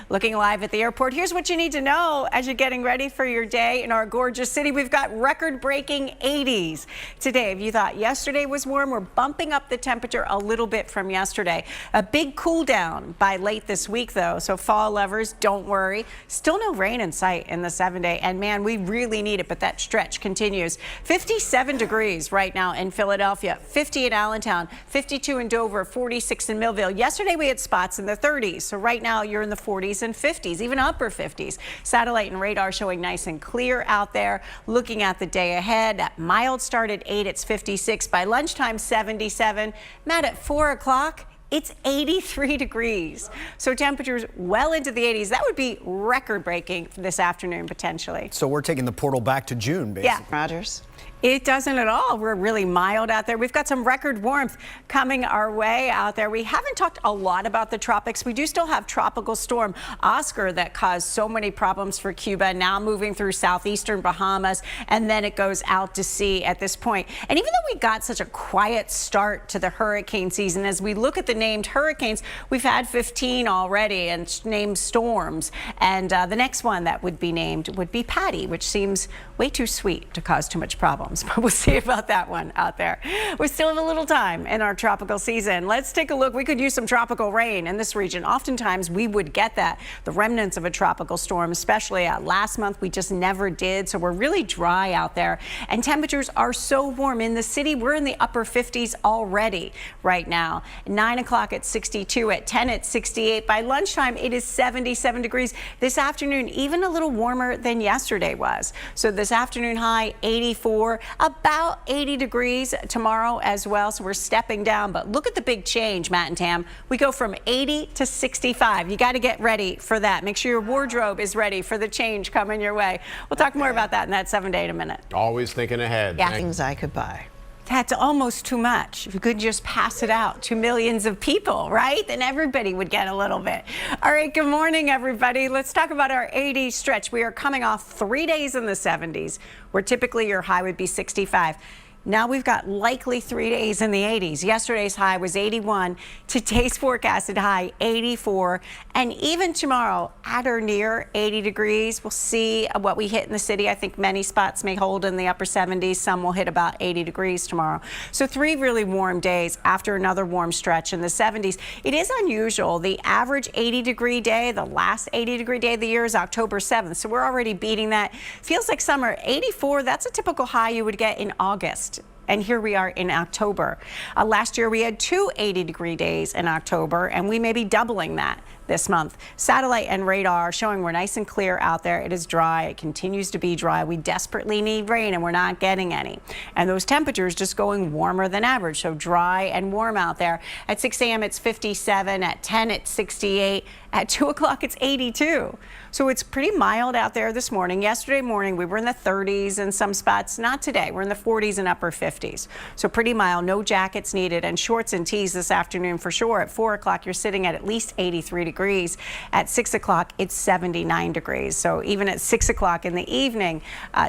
Looking live at the airport, here's what you need to know as you're getting ready for your day in our gorgeous city. We've got record-breaking 80s today. If you thought yesterday was warm, we're bumping up the temperature a little bit from yesterday. A big cool down by late this week, though, so fall lovers, don't worry. Still no rain in sight in the 7-day, and man, we really need it, but that stretch continues. 57 degrees right now in Philadelphia, 50 in Allentown, 52 in Dover, 46 in Millville. Yesterday we had spots in the 30s, so right now you're in the 40s and 50s, even upper 50s. Satellite and radar showing nice and clear out there. Looking at the day ahead, that mild start at 8, it's 56. By lunchtime, 77. Matt, at 4 o'clock, it's 83 degrees. So temperatures well into the 80s. That would be record-breaking this afternoon, potentially. So we're taking the portal back to June, basically. Yeah. Rogers. It doesn't at all. We're really mild out there. We've got some record warmth coming our way out there. We haven't talked a lot about the tropics. We do still have Tropical Storm Oscar that caused so many problems for Cuba, now moving through southeastern Bahamas, and then it goes out to sea at this point. And even though we got such a quiet start to the hurricane season, as we look at the named hurricanes, we've had 15 already and named storms. And the next one that would be named would be Patty, which seems way too sweet to cause too much problems. But we'll see about that one out there. We still have a little time in our tropical season. Let's take a look. We could use some tropical rain in this region. Oftentimes we would get that, the remnants of a tropical storm, especially last month. We just never did. So we're really dry out there. And temperatures are so warm in the city. We're in the upper 50s already right now. 9 o'clock at 62, at 10 at 68. By lunchtime, it is 77 degrees. This afternoon, even a little warmer than yesterday was. So this afternoon high, 84. About 80 degrees tomorrow as well, so we're stepping down. But look at the big change, Matt and Tam. We go from 80 to 65. You got to get ready for that. Make sure your wardrobe is ready for the change coming your way. We'll talk more about that in that 7-day in a minute. Always thinking ahead. Yeah. Things I could buy. That's almost too much. If you could just pass it out to millions of people, right? Then everybody would get a little bit. All right, good morning, everybody. Let's talk about our 80 stretch. We are coming off 3 days in the 70s, where typically your high would be 65. Now we've got likely 3 days in the 80s. Yesterday's high was 81. Today's forecasted high, 84. And even tomorrow, at or near 80 degrees. We'll see what we hit in the city. I think many spots may hold in the upper 70s. Some will hit about 80 degrees tomorrow. So 3 really warm days after another warm stretch in the 70s. It is unusual. The average 80-degree day, the last 80-degree day of the year is October 7th. So we're already beating that. Feels like summer. 84, that's a typical high you would get in August. And here we are in October. Last year we had 2 80-degree days in October, and we may be doubling that this month. Satellite and radar showing we're nice and clear out there. It is dry. It continues to be dry. We desperately need rain, and we're not getting any. And those temperatures just going warmer than average. So dry and warm out there. At 6 a.m. it's 57. At 10 it's 68. At 2 o'clock it's 82. So it's pretty mild out there this morning. Yesterday morning we were in the 30s in some spots. Not today. We're in the 40s and upper 50s. So pretty mild. No jackets needed, and shorts and tees this afternoon for sure. At 4 o'clock you're sitting at least 83 degrees. At 6 o'clock it's 79 degrees. So even at 6 o'clock in the evening,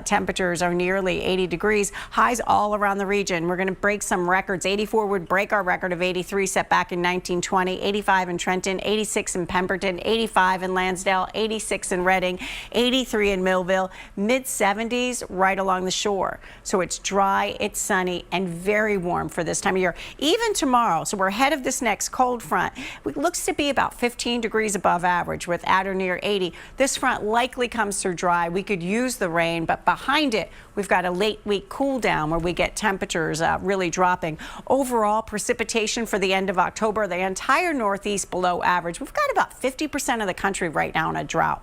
temperatures are nearly 80 degrees. Highs all around the region. We're going to break some records. 84 would break our record of 83 set back in 1920. 85 in Trenton, 86 in Pemberton, 85 in Lansdale, 86 in Reading, 83 in Millville, mid-70s right along the shore. So it's dry, it's sunny, and very warm for this time of year. Even tomorrow, so we're ahead of this next cold front. It looks to be about 15 degrees above average with at or near 80. This front likely comes through dry. We could use the rain, but behind it, we've got a late week cool down where we get temperatures really dropping. Overall precipitation for the end of October, the entire Northeast below average. We've got about 50% of the country right now in a drought.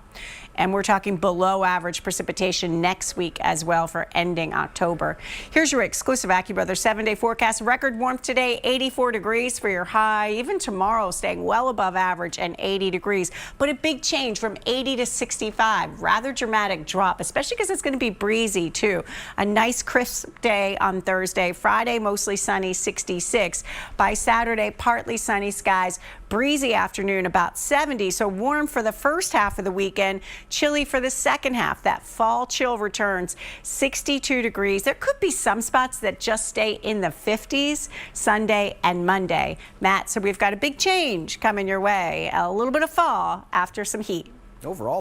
And we're talking below average precipitation next week as well for ending October. Here's your exclusive AccuWeather 7-day forecast. Record warmth today, 84 degrees for your high. Even tomorrow staying well above average and 80 degrees. But a big change from 80 to 65. Rather dramatic drop, especially because it's going to be breezy too. A nice crisp day on Thursday. Friday mostly sunny, 66. By Saturday, partly sunny skies. Breezy afternoon, about 70. 70. So warm for the first half of the weekend, chilly for the second half. That fall chill returns. 62 degrees. There could be some spots that just stay in the 50s Sunday and Monday. Matt, so we've got a big change coming your way. A little bit of fall after some heat. Overall.